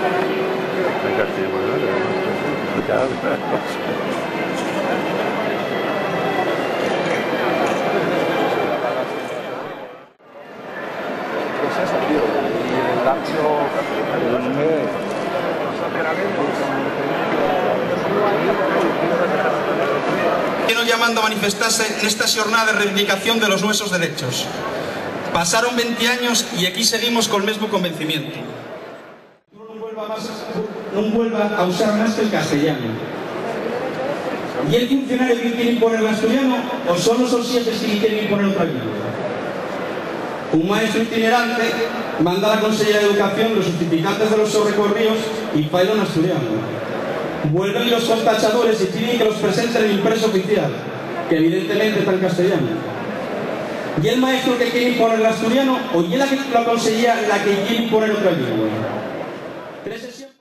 En castellano, Pues eso, tío. Y el ancho, no sé qué. Nos llamando a manifestarse nesta xornada de reivindicación de los nuestros derechos. Pasaron 20 años y aquí seguimos con el mismo convencimiento. No vuelva a usar más que el castellano. ¿Y el funcionario que quiere imponer el asturiano o son los jefes que quieren imponer otra lengua? Un maestro itinerante manda a la Consellera de Educación los justificantes de los seus recorridos y failo en asturiano. Vuelven los contachadores y piden que los presenten en impreso oficial, que evidentemente está en castellano. ¿Y el maestro que quiere imponer el asturiano o y la consellera la que quiere imponer otra lengua? 3 sesiones.